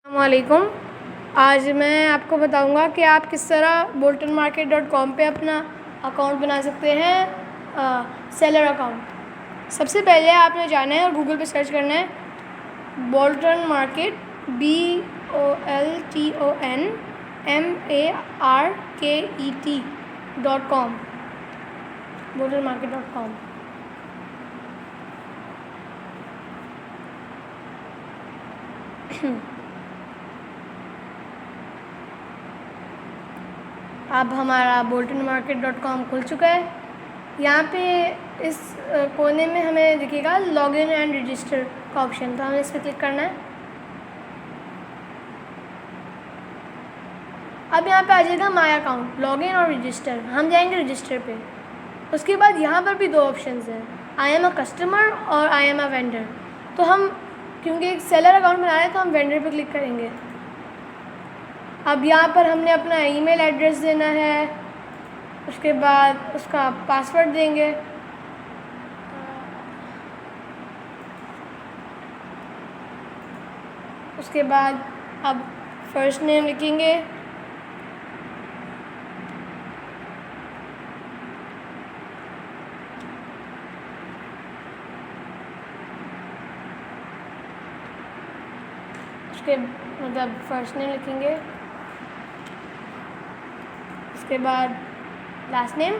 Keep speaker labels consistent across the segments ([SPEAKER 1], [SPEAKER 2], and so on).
[SPEAKER 1] अस्सलामुअलैकुम। आज मैं आपको बताऊंगा कि आप किस तरह boltonmarket.com पे अपना अकाउंट बना सकते हैं, सेलर अकाउंट। सबसे पहले आपने जाना है और गूगल पे सर्च करना है बोल्टन मार्केट boltonmarket.com boltonmarket.com। अब हमारा boltonmarket.com खुल चुका है। यहाँ पे इस कोने में हमें दिखेगा लॉगिन एंड रजिस्टर का ऑप्शन, तो हमें इस पर क्लिक करना है। अब यहाँ पे आ जाएगा माय अकाउंट, लॉगिन और रजिस्टर। हम जाएंगे रजिस्टर पे। उसके बाद यहाँ पर भी दो ऑप्शंस हैं, आई एम अ कस्टमर और आई एम अ वेंडर। तो हम क्योंकि एक सेलर अकाउंट बना रहे हैं तो हम वेंडर पे क्लिक करेंगे। अब यहाँ पर हमने अपना ईमेल एड्रेस देना है, उसके बाद उसका पासवर्ड देंगे। उसके बाद अब फर्स्ट नेम लिखेंगे, उसके मतलब फर्स्ट नेम लिखेंगे, उसके बाद लास्ट नेम।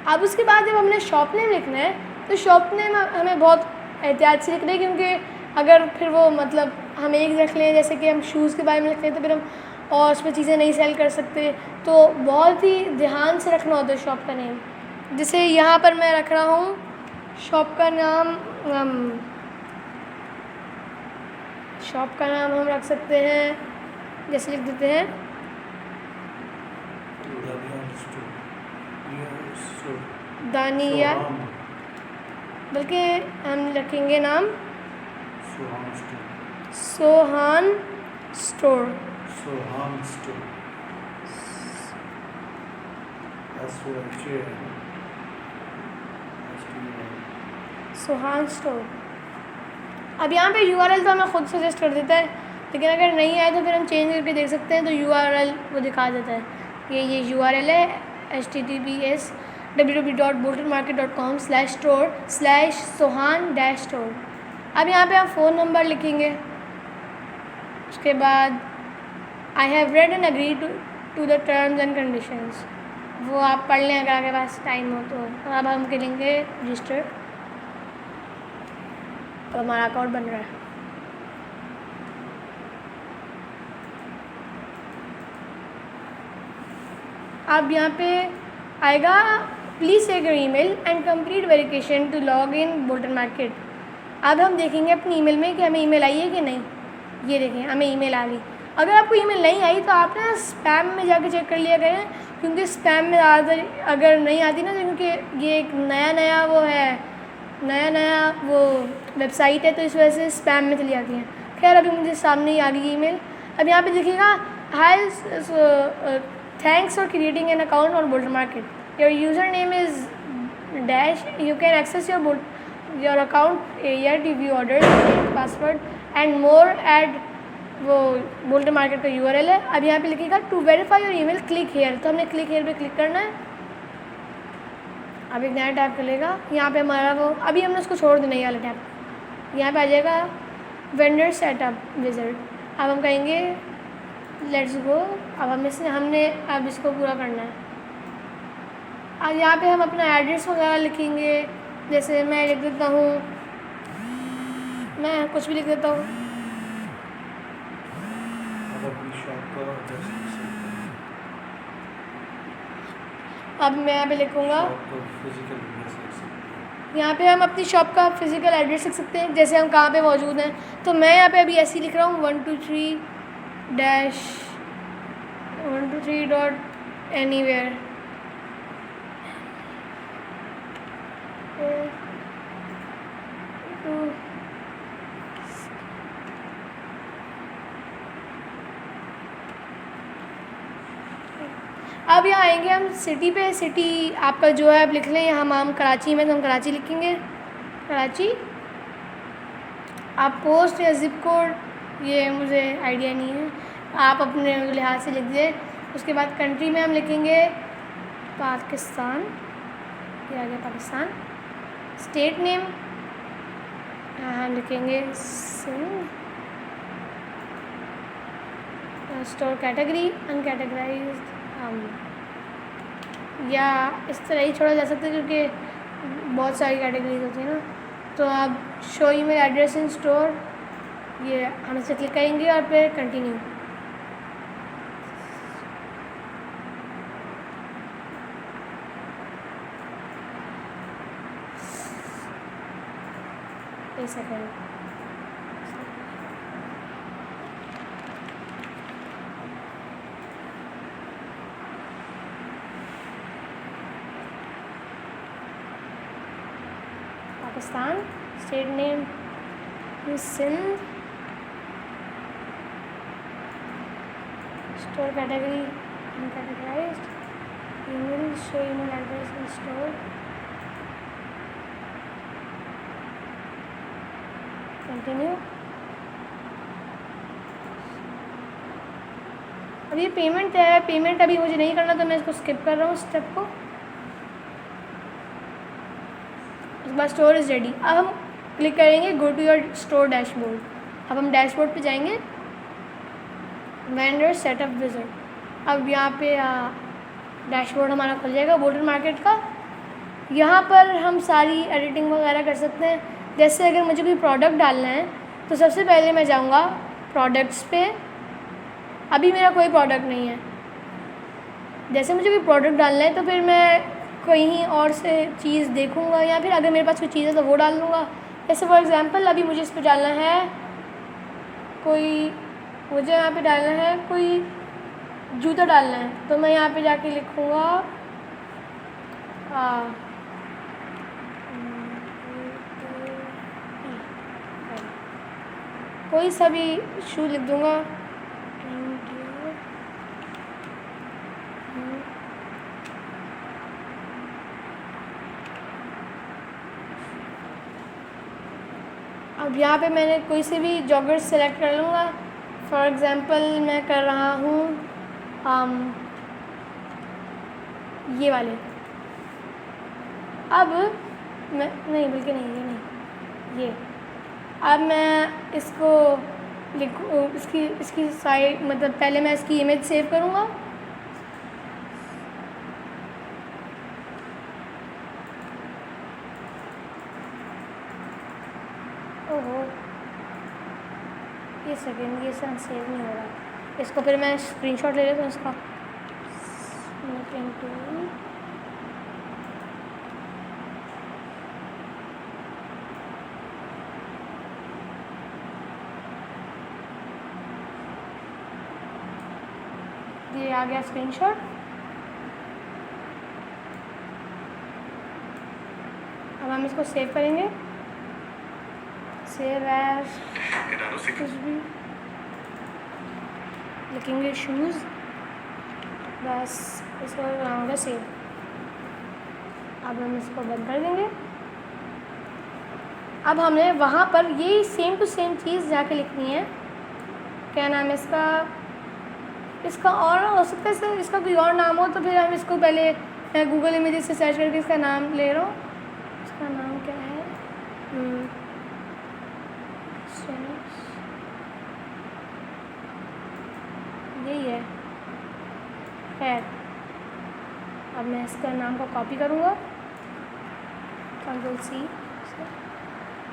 [SPEAKER 1] अब उसके बाद जब हमने शॉप नेम लिखना है तो शॉप नेम हमें बहुत एहतियात से लिखना है, क्योंकि अगर फिर वो मतलब हम एक रख लें, जैसे कि हम शूज़ के बारे में लिखते हैं तो फिर हम और उसमें चीज़ें नहीं सेल कर सकते, तो बहुत ही ध्यान से रखना होता है शॉप का नेम। जैसे यहाँ पर मैं रख रहा हूँ शॉप का नाम हम रख सकते हैं, जैसे लिख देते हैं दानिया, बल्कि हम रखेंगे नाम सोहान स्टोर। सोहान स्टोर। अब यहाँ पे URL तो हमें ख़ुद सजेस्ट कर देता है, लेकिन अगर नहीं आए तो फिर हम चेंज करके देख सकते हैं। तो URL वो दिखा देता है, ये URL है https://www.boltonmarket.com/store/sohan-store। अब यहाँ पे आप फ़ोन नंबर लिखेंगे। उसके बाद I have read and agree to the terms and conditions, वो आप पढ़ लें अगर आपके पास टाइम हो तो। अब हम करेंगे रजिस्टर, तो हमारा अकाउंट बन रहा है। अब यहाँ पे आएगा please take your email and complete verification to log in Bolton market. अब हम देखेंगे अपनी ईमेल में कि हमें ईमेल आई है कि नहीं। ये देखें, हमें ईमेल आ गई। अगर आपको ईमेल नहीं आई तो आप ना स्पैम में जाके चेक कर लिया करें, क्योंकि स्पैम में ज़्यादातर अगर नहीं आती ना, क्योंकि ये एक नया वो वेबसाइट है, तो इस वजह से स्पैम में चली जाती हैं। खैर अभी मुझे सामने ही आ गई ईमेल। अब यहाँ पे देखिएगा hi thanks for creating an account on Bolton market, your user name is dash, you can access your account area to view order password and more at, वो बोल्टन मार्केट का URL है। अब यहाँ पे लिखिएगा to verify your email click here, तो हमने click here पे क्लिक करना है। अब एक नया टैब खुलेगा, यहाँ पे हमारा वो अभी हमने उसको छोड़ देना, ये वाला टैब। यहाँ पे आ जाएगा वेंडर सेटअप विज़ार्ड। अब हम कहेंगे लेट्स गो। अब हमने अब इसको पूरा करना है। अब यहाँ पे हम अपना एड्रेस वगैरह लिखेंगे, जैसे मैं लिख देता हूँ, मैं कुछ भी लिख देता हूँ। अब मैं यहाँ पे लिखूँगा, यहाँ पे हम अपनी शॉप का फिज़िकल एड्रेस लिख सकते हैं, जैसे हम कहाँ पे मौजूद हैं। तो मैं यहाँ पे अभी ऐसे ही लिख रहा हूँ 123.anywhere। अब यहाँ आएंगे हम सिटी पे। सिटी आपका जो है आप लिख लें, यहाँ हम कराची में, तो हम कराची लिखेंगे, कराची। आप पोस्ट या ज़िप कोड ये मुझे आइडिया नहीं है, आप अपने लिहाज से लिख दीजिए। उसके बाद कंट्री में हम लिखेंगे पाकिस्तान, ये आ गया पाकिस्तान। स्टेट नेम हम लिखेंगे सिंध। स्टोर कैटेगरी अनकैटेगराइज्ड, या इस तरह ही छोड़ा जा सकता है क्योंकि बहुत सारी कैटेगरीज होती हैं ना। तो आप show email address in store, ये हम इसे क्लिक करेंगे और फिर कंटिन्यू। एक second, Pakistan, state name Sindh, store category uncategorized, email show email address in store, continue. अब ये पेमेंट है, पेमेंट अभी मुझे नहीं करना तो मैं इसको स्किप कर रहा हूँ स्टेप को। उसके बाद स्टोर इज़ रेडी। अब हम क्लिक करेंगे go to your store dashboard. अब हम डैशबोर्ड पे जाएंगे, वेंडर सेटअप विजिट। अब यहाँ पे डैशबोर्ड हमारा खुल जाएगा बोल्डर मार्केट का। यहाँ पर हम सारी एडिटिंग वगैरह कर सकते हैं। जैसे अगर मुझे कोई प्रोडक्ट डालना है तो सबसे पहले मैं जाऊँगा प्रोडक्ट्स पे। अभी मेरा कोई प्रोडक्ट नहीं है, जैसे मुझे कोई प्रोडक्ट डालना है तो फिर मैं कहीं और से चीज़ देखूँगा, या फिर अगर मेरे पास कोई चीज़ है तो वो डाल लूँगा। जैसे फॉर एग्ज़ाम्पल अभी मुझे इस पर डालना है मुझे यहाँ पे डालना है कोई जूता डालना है, तो मैं यहाँ पे जाके लिखूँगा कोई सा भी शू लिख दूँगा। अब यहाँ पे मैंने कोई से भी जॉगर्स सेलेक्ट कर लूँगा। फॉर एग्ज़ाम्पल मैं कर रहा हूँ ये वाले। अब मैं नहीं, बल्कि नहीं, ये नहीं, ये। अब मैं इसको लिखूँ, इसकी साइड मतलब पहले मैं इसकी इमेज सेव करूँगा। ओहो, ये सेकेंड, ये सेव नहीं हो रहा। इसको फिर मैं स्क्रीनशॉट ले लेता हूँ इसका। ये आ गया स्क्रीनशॉट। अब हम इसको सेव करेंगे, सेव एज कुछ भी लिखेंगे शूज़, बस इसको बनाऊँगा सेव। अब हम इसको बंद कर देंगे। अब हमें वहाँ पर ये सेम टू सेम चीज़ जाके लिखनी है। क्या नाम है इसका और हो सकता है सर, इसका कोई और नाम हो तो फिर हम इसको पहले मैं गूगल इमेजेस से सर्च करके इसका नाम ले रहा हूँ। इसका नाम क्या है? यही है। खैर, अब मैं इसका नाम को कॉपी करूँगा, Ctrl+C।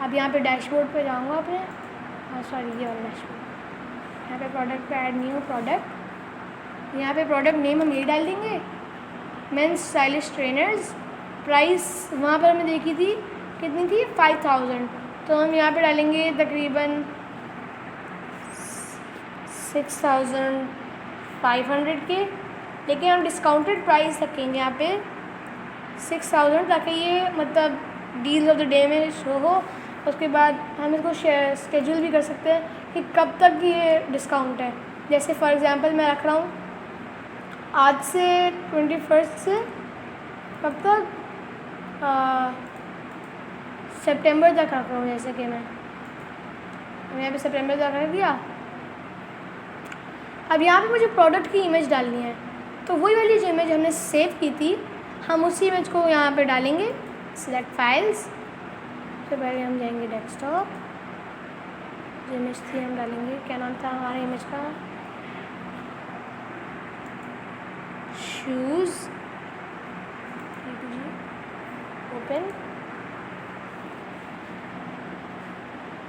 [SPEAKER 1] अब यहाँ पे डैशबोर्ड पे जाऊँगा अपने, सॉरी ये वाला डैशबोर्ड। यहाँ पे प्रोडक्ट पे ऐड न्यू प्रोडक्ट, यहाँ पे प्रोडक्ट नेम हम ये डाल देंगे, मेंस स्टाइलिश ट्रेनर्स। प्राइस वहाँ पर हमने देखी थी कितनी थी, 5000। तो हम यहाँ पे डालेंगे तकरीबन 6500 के, लेकिन हम डिस्काउंटेड प्राइस रखेंगे यहाँ पे 6000, ताकि ये मतलब डील्स ऑफ द डे में शो हो। उसके बाद हम इसको स्केड्यूल भी कर सकते हैं कि कब तक ये डिस्काउंट है। जैसे फॉर एग्ज़ाम्पल मैं रख रहा हूँ आज से 21 से कब तक, सितंबर तक रख रहा हूँ। जैसे कि मैं मैंने यहाँ पे सितंबर कर दिया। अब यहाँ पे मुझे प्रोडक्ट की इमेज डालनी है, तो वही वाली जो इमेज हमने सेव की थी हम उसी इमेज को यहाँ पे डालेंगे। सिलेक्ट फाइल्स, तो पहले हम जाएंगे डेस्कटॉप, जो इमेज थी हम डालेंगे। क्या नाम था हमारे इमेज का? शूज़। ओपन,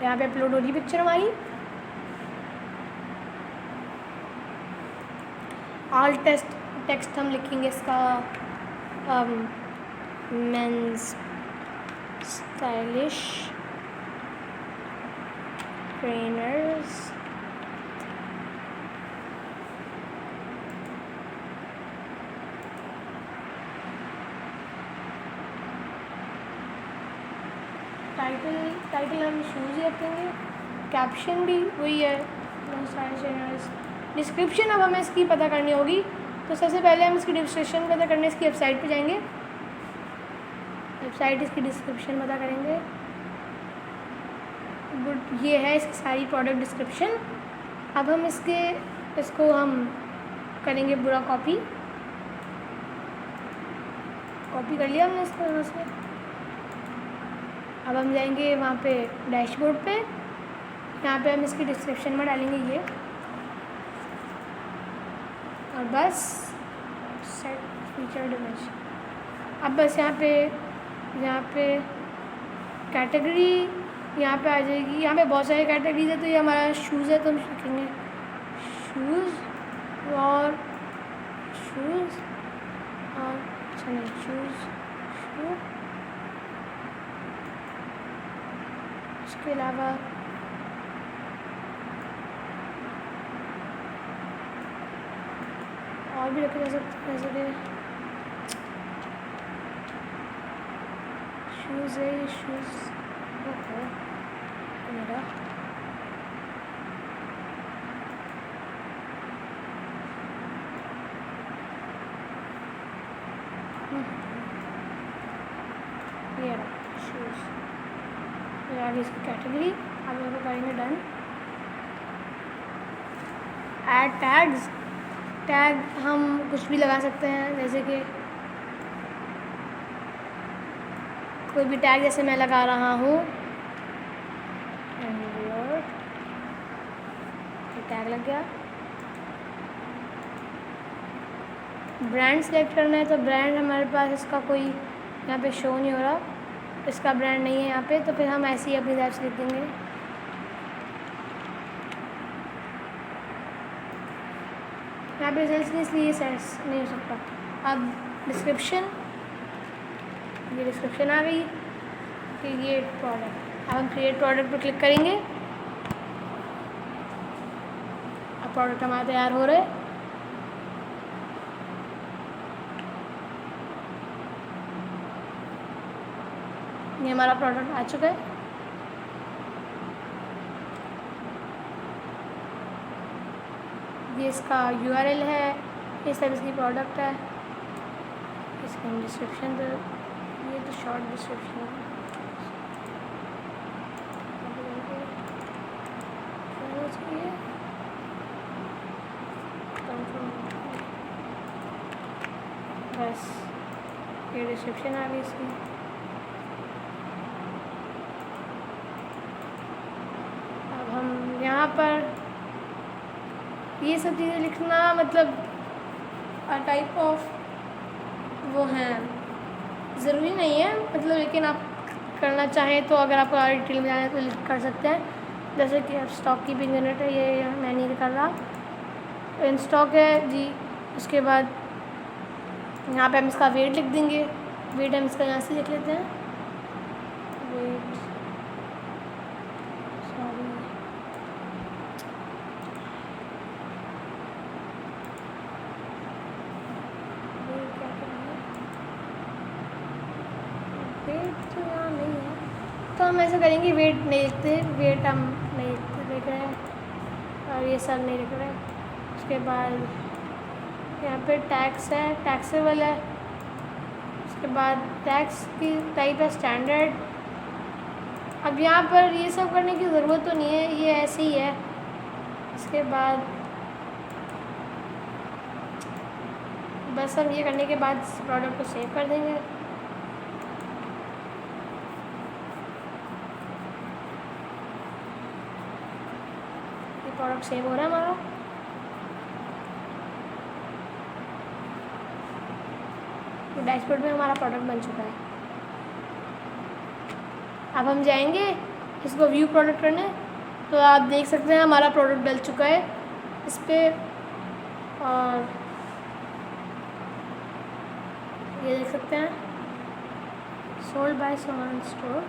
[SPEAKER 1] यहाँ पे अपलोड हो रही पिक्चर हमारी। ऑल टेक्स्ट हम लिखेंगे इसका मेंस स्टाइलिश ट्रेनर्स। टाइटल हम शूज़ ही रखेंगे। कैप्शन भी वही है, बहुत सारे चैनल्स। डिस्क्रिप्शन अब हमें इसकी पता करनी होगी, तो सबसे पहले हम इसकी डिस्क्रिप्शन पता करने इसकी वेबसाइट पे जाएंगे। वेबसाइट इसकी डिस्क्रिप्शन पता करेंगे। गुड, ये है इसकी सारी प्रोडक्ट डिस्क्रिप्शन। अब हम इसको हम करेंगे पूरा कॉपी कर लिया हमने इसको उसमें। अब हम जाएंगे वहाँ पे डैशबोर्ड पे, यहाँ पे हम इसकी डिस्क्रिप्शन में डालेंगे ये, और बस सेट फीचर्ड इमेज। अब बस यहाँ पे कैटेगरी यहाँ पे आ जाएगी। यहाँ पे बहुत सारी कैटेगरीज है, तो ये हमारा शूज़ है तो हम लिखेंगे शूज़ और चलिए शूज़। इसके अलावा और भी रखे जा सकते हैं, जैसे कि शूज़ है, ये शूज़ मेरा ये रहा शूज़। आगे इसकी कैटेगरी, अब इसको करेंगे डन। ऐड टैग्स, टैग हम कुछ भी लगा सकते हैं, जैसे कि कोई भी टैग, जैसे मैं लगा रहा हूँ टैग लग गया। ब्रांड सेलेक्ट करना है, तो ब्रांड हमारे पास इसका कोई यहाँ पे शो नहीं हो रहा, इसका ब्रांड नहीं है यहाँ पे, तो फिर हम ऐसे ही अपनी हिसाब से लिख देंगे। यहाँ पे रिजल्ट नहीं, इसलिए सेट्स नहीं हो सकता। अब डिस्क्रिप्शन, ये डिस्क्रिप्शन आ गई, क्रिएट प्रोडक्ट। अब हम क्रिएट प्रोडक्ट पर क्लिक करेंगे। अब प्रोडक्ट हमारा तैयार हो रहा है। ये हमारा प्रोडक्ट आ चुका है। ये इसका URL है, ये सब इसकी प्रोडक्ट है। इसकी डिस्क्रिप्शन, तो ये तो शॉर्ट डिस्क्रिप्शन है। बस ये डिस्क्रिप्शन आ गई इसकी। हम यहाँ पर ये सब चीज़ें लिखना, मतलब टाइप ऑफ वो हैं, ज़रूरी नहीं है मतलब, लेकिन आप करना चाहें तो अगर आपको और डिटेल में जाना है तो लिख कर सकते हैं। जैसे कि अब स्टॉक कीपिंग यूनिट है, ये मैं नहीं कर रहा, इन स्टॉक है जी। उसके बाद यहाँ पे हम इसका वेट लिख देंगे। वेट हम इसका यहाँ से लिख लेते हैं, वेट, सॉरी, वेट तो यहाँ नहीं है, तो हम ऐसा करेंगे, वेट नहीं लिखते, वेट हम नहीं लिख रहे हैं, और ये सब नहीं लिख रहे हैं। उसके बाद यहाँ पे टैक्स है, टैक्सेबल है। उसके बाद टैक्स की टाइप है स्टैंडर्ड, अब यहाँ पर ये सब करने की ज़रूरत तो नहीं है, ये ऐसे ही है। इसके बाद बस हम ये करने के बाद प्रोडक्ट को सेव कर देंगे। ये प्रोडक्ट सेव हो रहा है हमारा। डैशबोर्ड में हमारा प्रोडक्ट बन चुका है। अब हम जाएंगे इसको व्यू प्रोडक्ट करने, तो आप देख सकते हैं हमारा प्रोडक्ट डल चुका है इस पर। और ये देख सकते हैं सोल्ड बाय सोहान स्टोर,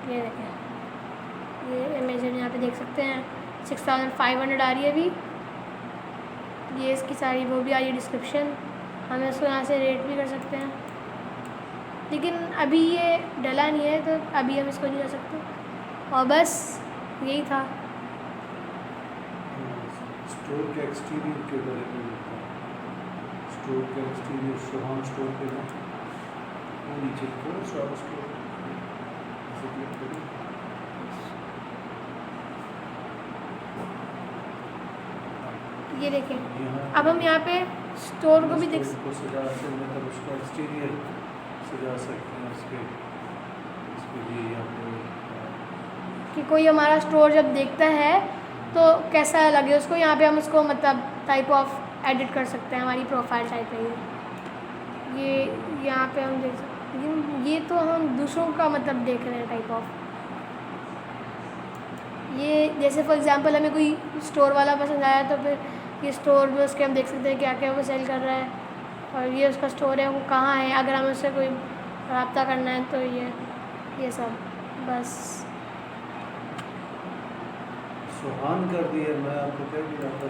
[SPEAKER 1] ये देखें, ये अमेजन यहाँ पे देख सकते हैं 6500 आ रही है अभी। ये इसकी सारी वो भी आ रही है डिस्क्रिप्शन, हम इसको यहाँ से रेट भी कर सकते हैं, लेकिन अभी ये डला नहीं है तो अभी हम इसको नहीं कर सकते। और बस यही था।
[SPEAKER 2] स्टोर के एक्सटीरियर के बारे में बताओ। स्टोर के एक्सटीरियर सोहान स्टोर पे ना वो नीचे को सोहान स्टोर ऐसे क्लिक करें।
[SPEAKER 1] ये देखें, अब हम यहाँ पे स्टोर को भी देख
[SPEAKER 2] को सजा सकते हैं, मतलब उसका एक्सटीरियर सजा सकते हैं इसके लिए यहाँ पे
[SPEAKER 1] कि कोई हमारा स्टोर जब देखता है तो कैसा लगे उसको। यहाँ पे हम उसको मतलब टाइप ऑफ एडिट कर सकते हैं, हमारी प्रोफाइल टाइप है ये यहाँ पे हम देख सकते हैं। ये तो हम दूसरों का मतलब देख रहे हैं टाइप ऑफ। ये जैसे फॉर एग्जांपल हमें कोई स्टोर वाला पसंद आया तो फिर ये स्टोर में उसके हम देख सकते हैं क्या क्या वो सेल कर रहा है, और ये उसका स्टोर है वो कहाँ है, अगर हमें उससे कोई रब्ता करना है तो ये सब बस।
[SPEAKER 2] सोहान कर दिया। मैं आपको कह दिया था